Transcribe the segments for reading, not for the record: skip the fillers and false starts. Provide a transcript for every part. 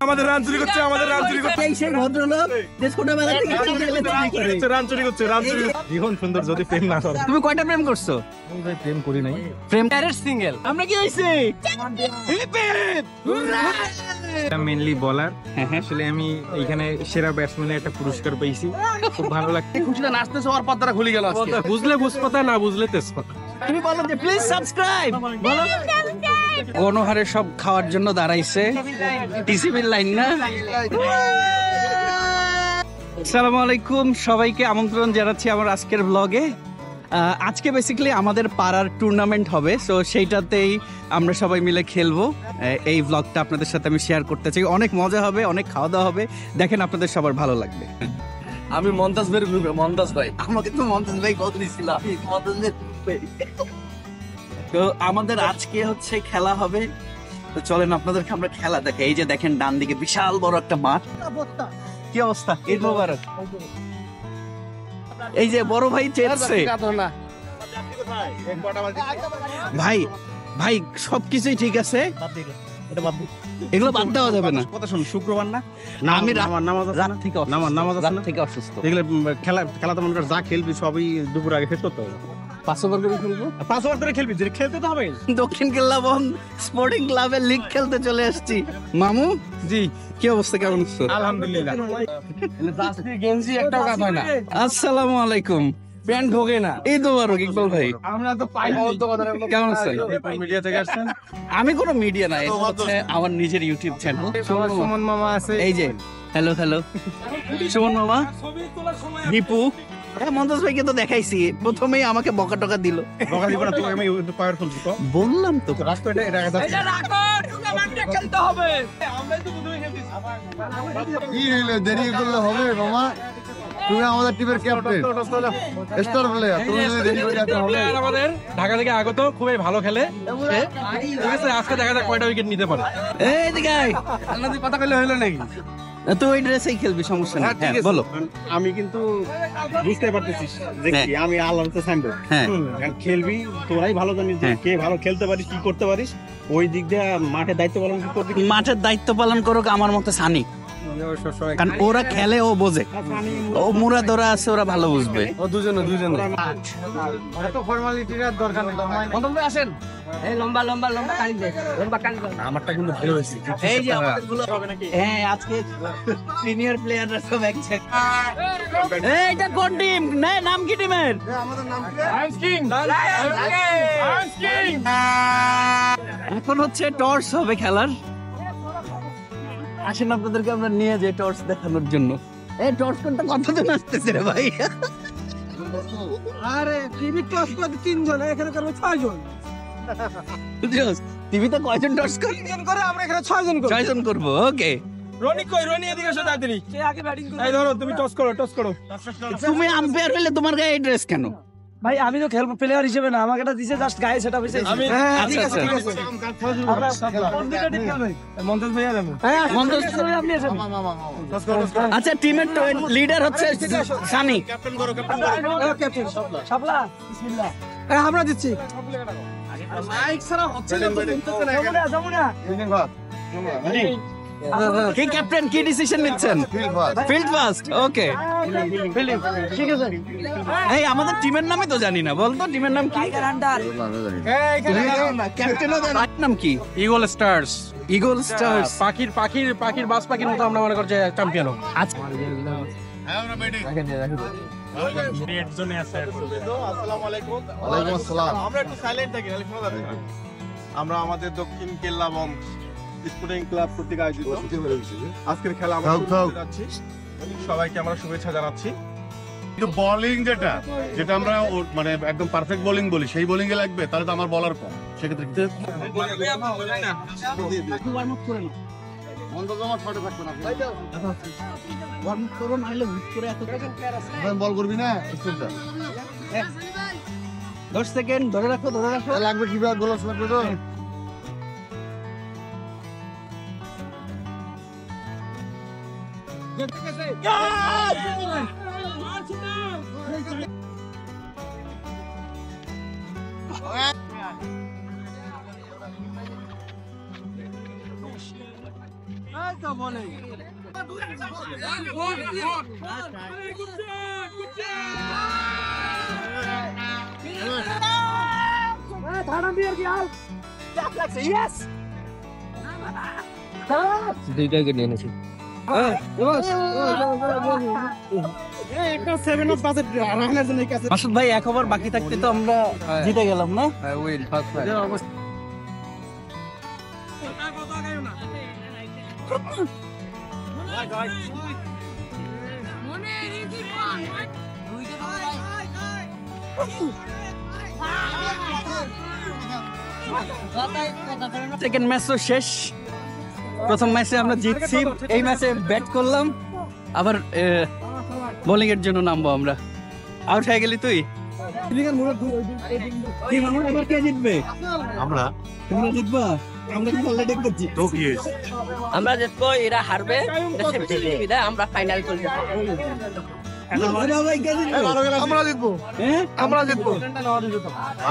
আমাদের রান চুরি করছে, আমাদের রান চুরি করছে। এই সেই ভদ্রলোক যে ছোটবেলা থেকে রান চুরি করছে, রান চুরি করছে। জীবন সুন্দর যদি প্রেম না করে। তুমি কয়টা প্রেম করছো? ভাই প্রেম করি নাই। প্রেম ডাইরেক্ট সিঙ্গেল। আমরা কি হইছে? মেইনলি বলার, আসলে আমি এইখানে সেরা ব্যাটসম্যানের একটা পুরস্কার পেয়েছি, খুব ভালো লাগছে। খুশিতে নাচতেছে, ওর পাতাটা খুলে গেল আজকে। বুঝলে বুঝপাতা, না বুঝলে তেজপাতা। তুমি বলো যে প্লিজ সাবস্ক্রাইব। বলো গণহারে সব খাওয়ার জন্য দাঁড়াইছে টিসিবির লাইন না। আসসালামু আলাইকুম, সবাইকে আমন্ত্রণ জানাচ্ছি আমার আজকের ব্লগে। আজকে বেসিক্যালি আমাদের পাড়ার টুর্নামেন্ট হবে, সো সেইটাতেই আমরা সবাই মিলে খেলবো। এই ব্লগটা আপনাদের সাথে আমি শেয়ার করতে চাই। অনেক মজা হবে, অনেক খাওয়া দাওয়া হবে, দেখেন আপনাদের সবার ভালো লাগবে। আমি মন্তাজ ভাই, মন্তাজ ভাই। আমাকে তো মন্তাজ ভাই কত দিছিল। তো আমাদের আজকে হচ্ছে খেলা হবে, তো চলেন আপনাদেরকে আমরা খেলা দেখাই। এই যে দেখেন ডান দিকে বিশাল বড় একটা মাঠ। কি অবস্থা? ঈদ মোবারক। এই যে বড় ভাই চেয়েছে ভাই, ভাই সবকিছুই ঠিক আছে, এগুলো বাদ দেওয়া যাবে না। কথা শুনুন, শুক্রবার না, আমি রাত থেকে অসুস্থ। এগুলো খেলা তো মনে কর যা খেলবি সবই দুপুর আগে শেষ করতে হবে। 5 ওভার করে খেলবো, 5 ওভার করে খেলবি, যে খেলতে তো হবে। দক্ষিণ কেল্লাবন স্পোর্টিং ক্লাবের লিগ খেলতে চলে আসছি। মামু জি, কি অবস্থা, কেমন আছো? আলহামদুলিল্লাহ। গেঞ্জি একটাও কাজ হয় না। আসসালামু আলাইকুম। প্যান্ট ঢোকে না। ঈদ মোবারক ইকবাল ভাই। আমরা তো পাই কেমন আছেন? মিডিয়া থেকে আসছেন? আমি কোনো মিডিয়া না, এটা হচ্ছে আমার নিজের ইউটিউব চ্যানেল। সুমন মামা আছে এই যে হ্যালো হ্যালো সুমন মামা, দীপু। হ্যাঁ, মন্তাজ ভাইকে তো দেখাইছি, প্রথমেই আমাকে বকা টকা দিল। বকা দিব না, তোকে আমি পাওয়ারফুল তো বললাম তো রাস্তা এটা খেলতে হবে। কি হইলো, দেরি করলে হবে মামা? তুমি আমাদের টিমের ক্যাপ্টেন, স্টার প্লেয়ার, তুমি যদি দেরি করে যেতে হবে। আমাদের ঢাকা থেকে আগত, খুবই ভালো খেলে। ঠিক আছে, আজকে দেখা যাক কয়টা উইকেট নিতে পারে। এই দিকে আয়। আল্লাহ কথা কইলে হইলো নাকি? তুই ওই ড্রেসেই খেলবি, সমস্যা নেই। হ্যাঁ, বলো। আমি কিন্তু বুঝতে পারতেছিস যে কি, হ্যাঁ। আমি আল্লাহর কাছে সাইনবো। হ্যাঁ। খেলবি, তোরাই ভালো জানিস যে হ্যাঁ। কে ভালো খেলতে পারিস, কি করতে পারিস। ওই দিক দিয়ে মাঠে দায়িত্ব পালন করবি। মাঠের দায়িত্ব পালন করুক আমার মতো সানি, কারণ ওরা খেলে, ও বোঝে। ও মুরাদ ওরা আছে, ওরা ভালো বুঝবে। ও দুজনে এত ফর্মালিটির দরকার নেই। মন্তাজ ভাই আসেন। এই লম্বা লম্বা লম্বা কালি দে, লম্বা কালি দে। আমারটা কিন্তু ভালো হয়েছে। এই যে আমাদের গুলো, হ্যাঁ আজকে সিনিয়র প্লেয়াররা সব একসাথে। এইটা কোন টিম? নাম কি টিমের? এখন হচ্ছে টর্চ হবে খেলার। আসেন আপনাদেরকে আমরা নিয়ে যাই টর্চ দেখানোর জন্য। এই টর্চ কোনটা কতজন আসতেছে রে ভাই? আরে টিভি টস করতে 3 জন, এখানে করবে 6 জন। টিভিতে কয়জন টর্চ করে? 3 জন করে, আমরা এখানে 6 জন করব। 6 জন করবো। ওকে, রনি কই? রনি এদিকে এসো তাড়াতাড়ি। কে আগে ব্যাটিং করবে? এই ধরো, তুমি টস করো, টস করো। তুমি আম্পায়ার হইলে তোমার গায়ে ড্রেস কেন? ভাই আমি তো খেলবো প্লেয়ার হিসেবে না, আমাকে এটা দিছে জাস্ট গায়ে সেটা হইছে। আমি ঠিক আছে, ঠিক আছে। কোন দিকে টিম খেলবে? মন্তাজ ভাই আর আমি। হ্যাঁ, মন্তাজ মন্তাজ আপনি আসেন। আচ্ছা, টিমের লিডার হচ্ছে সানি। ক্যাপ্টেন করো, ক্যাপ্টেন করো। ক্যাপ্টেন শাপলা, বিসমিল্লাহ। আমরা দিচ্ছি। মাইক ছাড়া হচ্ছে না, যমুনা। কি ক্যাপ্টেন, কি ডিসিশন নিচ্ছেন? Field first. ওকে, ঠিক আছে। এই আমাদের টিমের নামই তো জানি না, বলতো টিমের নাম কি? ক্যাপ্টেনও নাম কি? Eagle stars. Eagle stars. পাখির বাস পাখির মতো আমরা মনে করছি চ্যাম্পিয়ন হোক। আচ্ছা, ওয়ালাইকুম আসসালাম। আমরা একটু সাইলেন্ট থাকি, নাহলে শোনা যাবে না। আমরা আমাদের দক্ষিণ কেল্লাবন স্পোর্টিং ক্লাব কর্তৃক আয়োজিত আজকের খেলা আমরা শুরু করতে যাচ্ছি। সবাইকে আমরা শুভেচ্ছা জানাচ্ছি। কিন্তু বোলিং যেটা আমরা মানে একদম পারফেক্ট বোলিং বলি, সেই বোলিং এ লাগবে, তাহলে তো আমার বলার কম। সেক্ষেত্রে বল করবি না, 10 সেকেন্ড ধরে রাখো, ধরে রাখো। লাগবে কিভাবে গোলাস লাগবে তো। দুইটাকে নিয়ে এনেছি। মাসুদ ভাই, এক ওভার বাকি থাকতে তো আমরা জিতে গেলাম না? সেকেন্ড ম্যাচ তো শেষ। প্রথম ম্যাচে আমরা জিতছি, এই ম্যাচে ব্যাট করলাম, আবার বোলিং এর জন্য নামবো আমরা। আউট হয়ে গেলি তুই। কে জিতবে? আমরা তোমরা জিতবা? আমরা কি অলরেডি করছি। আমরা জিতবো, এরা হারবে, আমরা ফাইনাল করবো। আমরা জিতবো। হ্যাঁ, আমরা জিতবো।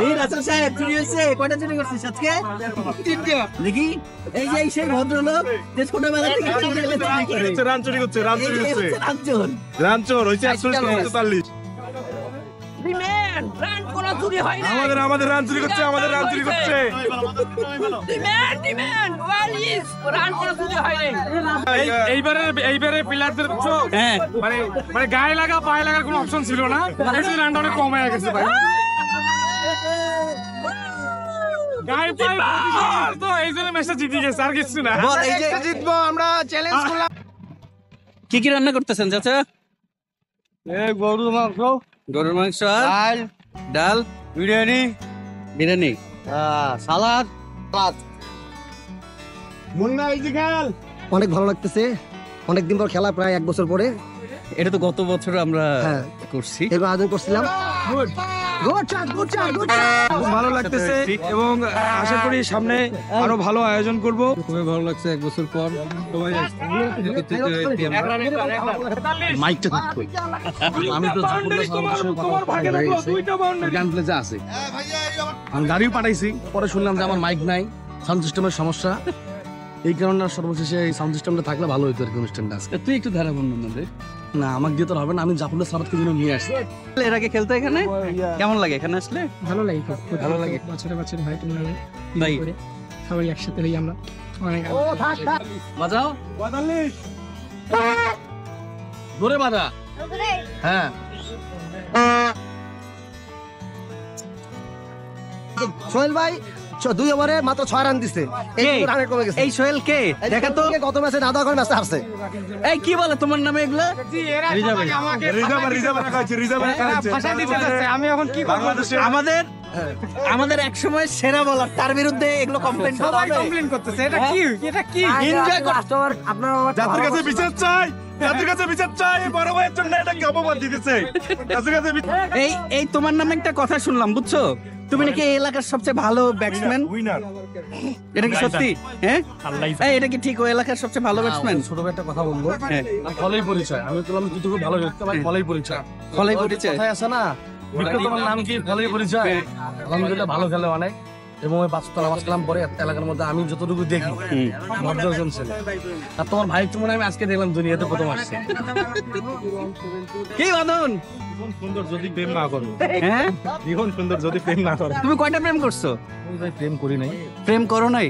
এই রাসেল সাহেব চুরি হয়েছে। কয়টা চুরি করছিস আজকে? তিনটা। দেখি, এই যে সেই ভদ্রলোক যে ছোটবেলা থেকে চুরি করে। রান চুরি করছে, রান চুরি করছে, রামচোর। রান চোর হয়েছে 41 রান কোনো চুরি হয় না। আমাদের রান চুরি করছে, আমাদের রান চুরি করছে। রান কোনো চুরি হয় নাই। এইবারে প্লেয়ারদের হ্যাঁ, মানে গায়ে লাগা পায়ে লাগার কোনো অপশন ছিল না। রানটা অনেক কম হয়ে গেছে ভাই। গায়ে পায়ে তো এই জন্য ম্যাচটা জিতে গেছে, আর কিছু না। বল, এই যে জিতবো আমরা, চ্যালেঞ্জ করলাম। কি কি রান্না করতেছেন চাচা? গরুর মাংস, গরুর মাংস আর ডাল, বিরিয়ানি, বিরিয়ানি, সালাদ। মুন্না এই যে খেল। অনেক ভালো লাগতেছে, অনেকদিন পর খেলা, প্রায় 1 বছর পরে এটা তো গত বছর আমরা হ্যাঁ করছি। এরকম আয়োজন করছিলাম। খুব ভালো লাগতেছে এবং আশা করি সামনে আরো ভালো আয়োজন করব। খুবই ভালো লাগছে 1 বছর পর সবাই মাইকটা থাকবে। আমি তো আছে আমি গাড়িও পাঠাইছি, পরে শুনলাম যে আমার মাইক নাই, সাউন্ড সিস্টেমের সমস্যা। এই কারণে সর্বশেষে এই সাউন্ড সিস্টেমটা থাকলে ভালো হতো আর কি অনুষ্ঠানটা আজকে। তুই একটু ধারা বর্ণনা দে। না, আমাকে দিয়ে তো হবে না, আমি জাফরুল্লাহ সালাতকে জন্য নিয়ে আসছি। এর আগে খেলতে এখানে কেমন লাগে? এখানে আসলে ভালো লাগে, ভালো লাগে। বছরে ভাই টুর্নামেন্ট ভাই সবাই একসাথে রই আমরা অনেক। বাজাও, ধরে বাধা। হ্যাঁ, সোহেল ভাই 2 ওভারে মাত্র 6 রান দিছে, এই কে? রানে কমে গেছে। এই সোহেল কে? দেখা তো। গত ম্যাচে না দেওয়া করে ম্যাচে হারছে। এই কি বলে তোমার নামে এগুলা? আমি এখন কি করবো? আমাদের এক সময় সেরা বলার, তার বিরুদ্ধে এগুলো কমপ্লেইন সবাই কমপ্লেইন করতেছে। এটা কি? এটা কি? এনজয় কর। জাতির কাছে বিচার চাই, জাতির কাছে বিচার চাই। বড় ভাইয়ের জন্য এটা কি অপবাদ দিতেছে? জাতির কাছে এই তোমার নামে একটা কথা শুনলাম, বুঝছো? তুমি নাকি এই এলাকার সবচেয়ে ভালো ব্যাটসম্যান। উইনার। এটা কি সত্যি? হ্যাঁ, এই এটা কি ঠিক? ওই এলাকার সবচেয়ে ভালো ব্যাটসম্যান? ছোট ভাই একটা কথা বলবো, হ্যাঁ, ফলেই পরিচয়। আমি বললাম তুই তো খুব ভালো খেলতে, ভাই ফলেই পরিচয়। ফলাই পরিচয়। কথায় আছে না, বিক্রম তোমার নাম কি? ফলেই পরিচয়। আলহামদুলিল্লাহ ভালো খেলে অনেক, এবং ওই 5 তলা 5 কালাম পরে এলাকার মধ্যে আমি যতটুকু দেখি ভদ্রজন ছিল। আর তোমার ভাই তো মনে হয় আমি আজকে দেখলাম দুনিয়াতে প্রথম আসছে। কি বাদন? জীবন সুন্দর যদি প্রেম না করো, হ্যাঁ, জীবন সুন্দর যদি প্রেম না করো। তুমি কয়টা প্রেম করছো? আমি ভাই প্রেম করি নাই। প্রেম করো নাই?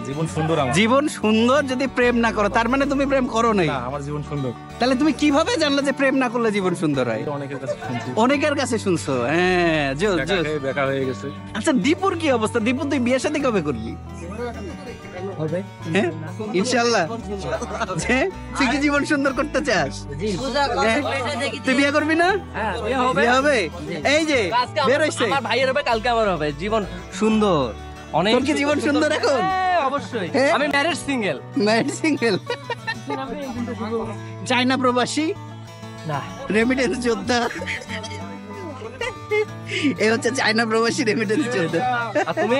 জীবন সুন্দর আমার। জীবন সুন্দর যদি প্রেম না করো, তার মানে তুমি প্রেম করো নাই। না, আমার জীবন সুন্দর। তাহলে তুমি কিভাবে জানলে যে প্রেম না করলে জীবন সুন্দর হয়? অনেকের কাছে শুনছি, অনেকের কাছে শুনছো। হ্যাঁ, জোস জোস। বেকার হয়ে গেছে। আচ্ছা, দীপুর কি অবস্থা? দীপু তুই বিয়ে শাদী কবে করবি? হ্যাঁ, ইনশাআল্লাহ। হ্যাঁ, তুই কি জীবন সুন্দর করতে চাস? হ্যাঁ? তুই বিয়ে করবি না? বিয়ে হবে। এই যে বের হইছে, আমার ভাইয়ের হবে, কালকে আমার হবে। জীবন সুন্দর। অনেক। তোর কি জীবন সুন্দর এখন? অবশ্যই। হ্যাঁ? আমি marriage single. Married single. China প্রবাসী, না, রেমিটেন্স যোদ্ধা। এ হচ্ছে চায়না প্রবাসী রেমিটেন্স যোদ্ধা। আর তুমি?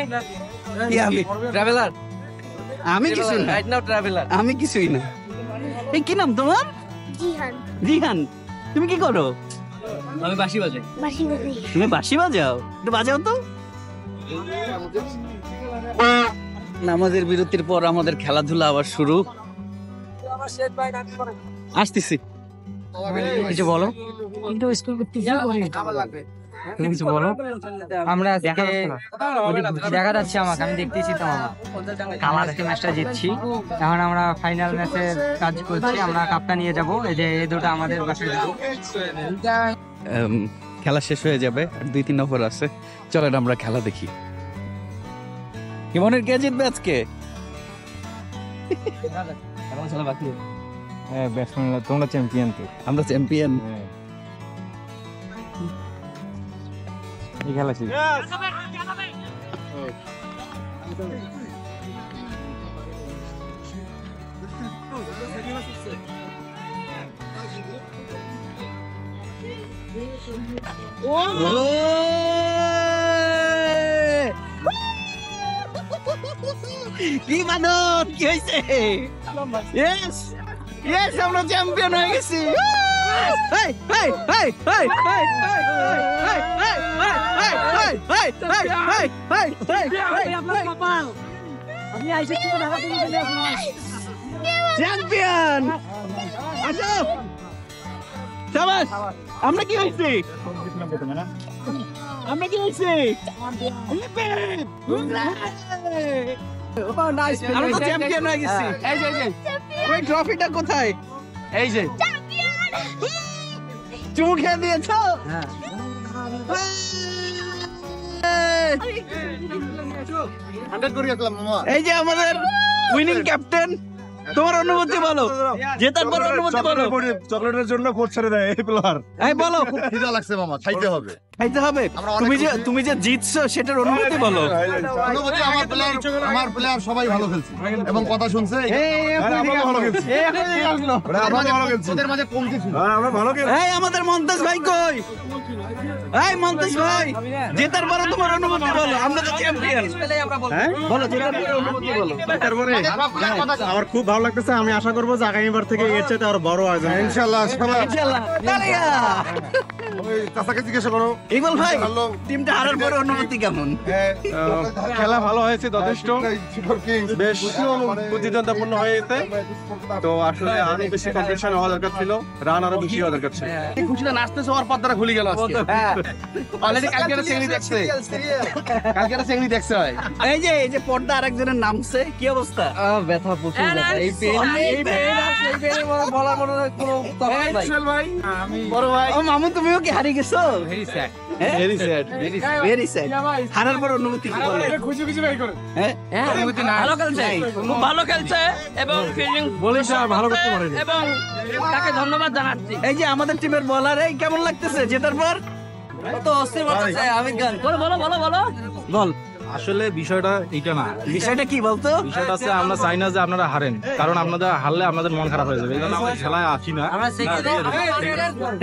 কি আমি? ট্রাভেলার। আমি কিছু না, রাইট নাও ট্রাভেলার। আমি কিছুই না। এই কি নাম তোমার? জিহান রিহান। তুমি কি করো? আমি বাঁশি বাজাই। বাসি বাসি তুমি বাঁশি বাজাও? একটু বাজাও তো। নামাজের বিরতির পর আমাদের খেলাধুলা আবার শুরু। আসতেছি। কিছু বলো, তুমি কিছু বলো। আমরা আজকে দেখা যাচ্ছে আমাকে, আমি দেখতেছি তো মামা, আমরা আজকে ম্যাচটা জিতছি। এখন আমরা ফাইনাল ম্যাচের কাজ করছি, আমরা কাপটা নিয়ে যাব। এই যে এই দুটো আমাদের বাসায় যাবো। খেলা শেষ হয়ে যাবে, আর 2-3 ওভার আছে। চলেন আমরা খেলা দেখি। ইমনের কে জিতবে আজকে? হ্যাঁ ব্যাটসম্যানরা তোমরা চ্যাম্পিয়ন তো। আমরা চ্যাম্পিয়ন। এই খেলা শেষ। কি মানন, কি হয়েছে? ইয়েস ইয়েস, আমরা চ্যাম্পিয়ন হয়ে গেছি। হেই হেই হেই হেই হেই হেই হেই হেই হেই হেই হেই হেই হেই হেই কপাল, আপনি আইছে কি টাকা তুমি চলে আসুন। চ্যাম্পিয়ন, আসো শাবাশ। আমরা কি হইছি? আমরা কি হইছি? আমরা তো চ্যাম্পিয়ন হয়ে গেছি। এই যে ওই ট্রফিটা কোথায়? এই যে চুমু খেয়ে দিয়েছো? এই যে আমাদের উইনিং ক্যাপ্টেন, তোমার অনুভূতি বলো, জেতার পর অনুভূতি বলো। চকলেটের জন্য কোচ ছেড়ে দেয় এই প্লেয়ার। এই বলো, খুব খিদা লাগছে মামা, খাইতে হবে। খাইতে হবে। তুমি যে জিতছো সেটার অনুভূতি বলো। অনুভূতি, আমার প্লেয়ার সবাই ভালো খেলছে এবং কথা শুনছে। ওদের মাঝে কমতি ছিল। আমরা ভালো খেলি। এই আমাদের মন্তাজ ভাই কই? এই মন্তাজ ভাই, জেতার পরে তোমার অনুভূতি বলো। আমরা তো চ্যাম্পিয়ন। হ্যাঁ বলো, জেতার পরে অনুভূতি বলো। তারপরে আমার খুব ভালো লাগতেছে। আমি আশা করবো যে আগামীবার থেকে এর চাইতে আরো বড় আয়োজন। ইনশাআল্লাহ। ইনশাআল্লাহ। তালিয়া। ওই চাচাকে জিজ্ঞাসা করো। ইকবাল ভাই, টিমটা হারার পরে অনুভূতি কেমন? খেলা ভালো হয়েছে, যথেষ্ট বেশ প্রতিদ্বন্দ্বিপূর্ণ হয়েছে। তো আসলে আরো বেশি কম্পিটিশন হওয়া দরকার ছিল, রান আরো বেশি হওয়া দরকার ছিল। খুশিটা নাচতেছে, ওর পর্দাটা খুলে গেল আজকে। অলরেডি কালকে একটা চেংড়ি দেখছে, কালকে একটা চেংড়ি দেখছে হয়। এই যে পর্দা আরেকজনের নামছে, কি অবস্থা? ব্যথা প্রচুর ব্যথা। এই পেন বলার মনে কোনো তফাৎ নাই। বড় ভাই, ও মামু তুমিও কি হারিয়ে গেছো? Very sad. Very sad, very sad. হারার পর অনুভূতি কি বলো? হ্যাঁ অনুভূতি নাই। ভালো খেলছে, খুব ভালো খেলছে এবং ফিল্ডিং বলিস আর ভালো করতে পারেনি। এবং তাকে ধন্যবাদ জানাচ্ছি। এই যে আমাদের টিমের বলার, এই কেমন লাগতেছে জেতার পর? তো অস্থির করতেছে আমির খান। বলো বলো বলো বলো বল, আসলে বিষয়টা এইটা না, বিষয়টা কি বলতো? বিষয়টা আছে আমরা চাই না যে আপনারা হারেন, কারণ আপনাদের হারলে আমাদের মন খারাপ হয়ে যাবে। এই জন্য আমরা খেলায় আসি না।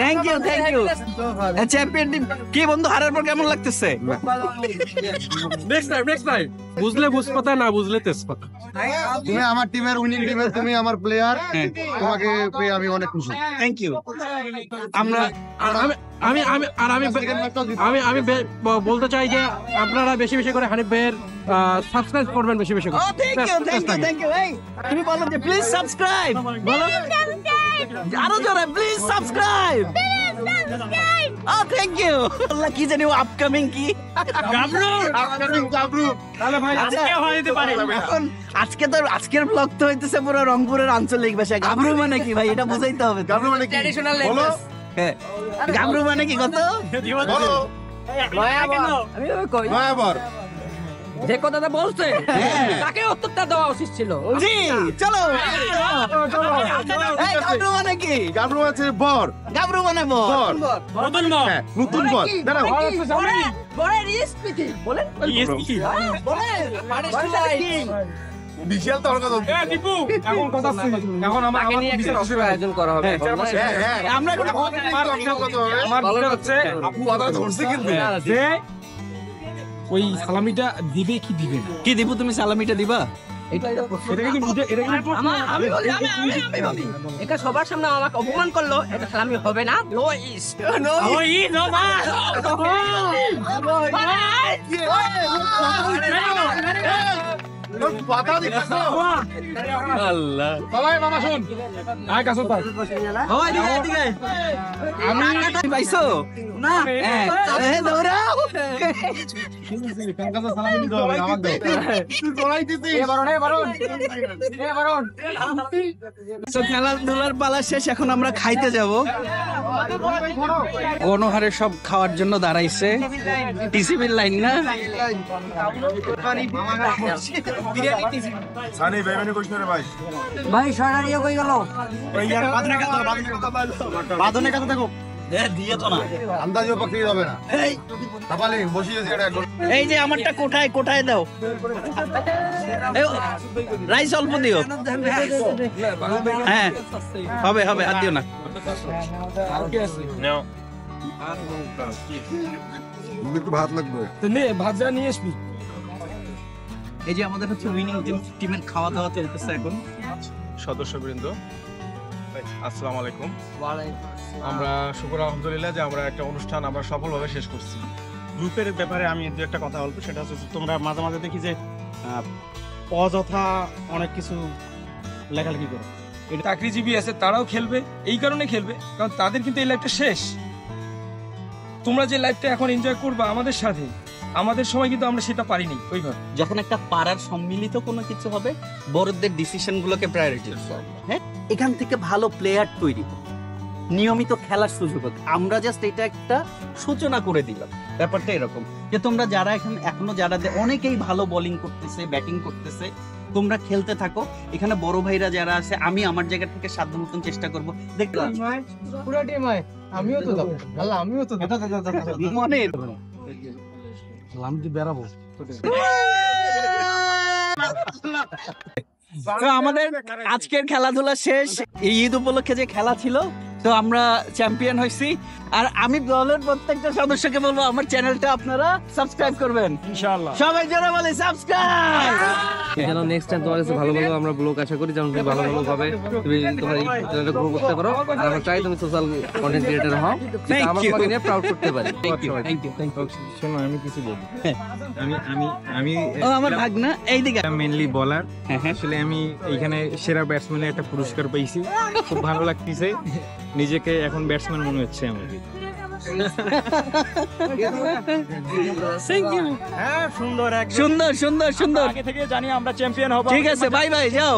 Thank you champion team. কি বন্ধু, হারার পর কেমন লাগতেছে? নেক্সট টাইম বুঝলে বুঝপাতা, না বুঝলে তেজপাতা। তুমি আমার টিমের উইনিং টিমের, তুমি আমার প্লেয়ার, তোমাকে পেয়ে আমি অনেক খুশি। Thank you. আমরা আমি বলতে চাই যে আপনারা বেশি বেশি করে হানিফ ভাইয়ের সাবস্ক্রাইব করবেন, বেশি বেশি করে। Thank you. এই তুমি বলো যে প্লিজ সাবস্ক্রাইব, বলো আরো জোরে, প্লিজ সাবস্ক্রাইব। ও থ্যাংক ইউ। আল্লাহ, কি জানি ও আপকামিং কি গাবরু। তাহলে ভাই আজকে হয়ে যেতে পারে। এখন আজকের ব্লগ তো হইতেছে পুরো রংপুরের আঞ্চলিক ভাষায়। গাবরু মানে কি ভাই, এটা বুঝাইতে হবে। গাবরু মানে কি? Traditional language. হ্যাঁ, গাবরু মানে কি কত? বলো। আমি কই নয়াবর। যে কথাটা বলছে তাকে উত্তরটা দেওয়া উচিত ছিল। জি চলো। এই গাবরু মানে কি? গাবরু আছে বর। গাবরু মানে বর। নতুন বর। নতুন বর। দাঁড়াও। বরের স্পিতি বলেন। বলেন বিশাল তর্ক তো। দীপু, এখন কথা আছে, এখন আমার আয়োজন করা হবে। আমরা আমার মনে হচ্ছে আপু কথা ধরছে কিন্তু। যে ওই সালামিটা দিবে কি দিবে না। কি দিব? তুমি সালামিটা দিবা? এটা কিন্তু আমি বলি এটা সবার সামনে আমাকে অপমান করলো, এটা সালামি হবে না। নো ইস নো আল্লাহ সবাই মামা শুন আয় কাছে পাস আমি পাইছো না দৌড়াও খেলাধুলার পালা শেষ, এখন আমরা খাইতে যাব। গণহারে সব খাওয়ার জন্য দাঁড়াইছে, টিসিবির লাইন না? ভাই ছয়টা নিয়ে কই গেল? বাঁধনের কাছে থাকো। আন্দাজও পাকিয়ে যাবে না তাপালি বসিয়ে দিয়েছে এটা এই যে আমারটা কোঠায় কোঠায় দাও, রাইস অল্প দিও। হ্যাঁ হবে হবে, আর দিও না। একটু ভাত লাগবে নে ভাজা নিয়ে আসবি। এই যে আমাদের হচ্ছে উইনিং টিমের খাওয়া দাওয়া চলতেছে এখন। সদস্যবৃন্দ আসসালামু আলাইকুম। আমরা শুকর আলহামদুলিল্লাহ যে আমরা একটা অনুষ্ঠান আমরা সফলভাবে শেষ করছি। গ্রুপের ব্যাপারে আমি দু একটা কথা বলবো, সেটা হচ্ছে তোমরা মাঝে মাঝে দেখি যে অযথা অনেক কিছু লেখালেখি করো। এটা চাকরিজীবী আছে, তারাও খেলবে, এই কারণে খেলবে কারণ তাদের কিন্তু এই লাইফটা শেষ। তোমরা যে লাইফটা এখন এনজয় করবা আমাদের সাথে, আমাদের সময় কিন্তু আমরা সেটা পারিনি ওইভাবে। যখন একটা পাড়ার সম্মিলিত কোনো কিছু হবে, বড়দের ডিসিশন গুলোকে প্রায়োরিটি দিতে হবে। হ্যাঁ, এখান থেকে ভালো প্লেয়ার তৈরি হবে, নিয়মিত খেলার সুযোগ হবে। আমরা জাস্ট এটা একটা সূচনা করে দিলাম। ব্যাপারটা এরকম যে তোমরা যারা এখনো যারা অনেকেই ভালো বোলিং করতেছে, ব্যাটিং করতেছে, তোমরা খেলতে থাকো। এখানে বড় ভাইরা যারা আছে, আমি আমার জায়গা থেকে সাধ্য মতন চেষ্টা করবো। দেখলাম পুরো টিম হয়, আমিও তো যাবো, আল্লাহ আমিও তো মনে আমি তো বেড়াবো। তো আমাদের আজকের খেলাধুলা শেষ। এই ঈদ উপলক্ষে যে খেলা ছিল, তো আমরা চ্যাম্পিয়ন হয়েছি। আর আমি দলের প্রত্যেকটা সদস্যকে বলবো আমার চ্যানেলটা আপনারা সাবস্ক্রাইব করবেন ইনশাআল্লাহ। সবাই যারা বলে সাবস্ক্রাইব, যেন নেক্সট টাইম তোমার কাছে ভালো ভালো আমরা ব্লগ আশা করি, যেমন তুমি ভালো ভালো ভাবে তুমি তোমার এই চ্যানেলটা গ্রো করতে পারো। আর আমরা চাই তুমি সোশ্যাল কন্টেন্ট ক্রিয়েটর হও, আমরা তোমাকে নিয়ে প্রাউড করতে পারি। Thank you thank you thank you. শোনো আমি কিছু বলি, আমি ও আমার ভাগনা এইদিকে মেইনলি বলার। হ্যাঁ হ্যাঁ, আসলে আমি এইখানে সেরা ব্যাটসম্যানের একটা পুরস্কার পেয়েছি, খুব ভালো লাগতেছে, নিজেকে এখন ব্যাটসম্যান মনে হচ্ছে আমার। Thank you. হ্যাঁ সুন্দর, সুন্দর সুন্দর সুন্দর। আগে থেকে জানি আমরা চ্যাম্পিয়ন হব। ঠিক আছে, বাই বাই, যাও।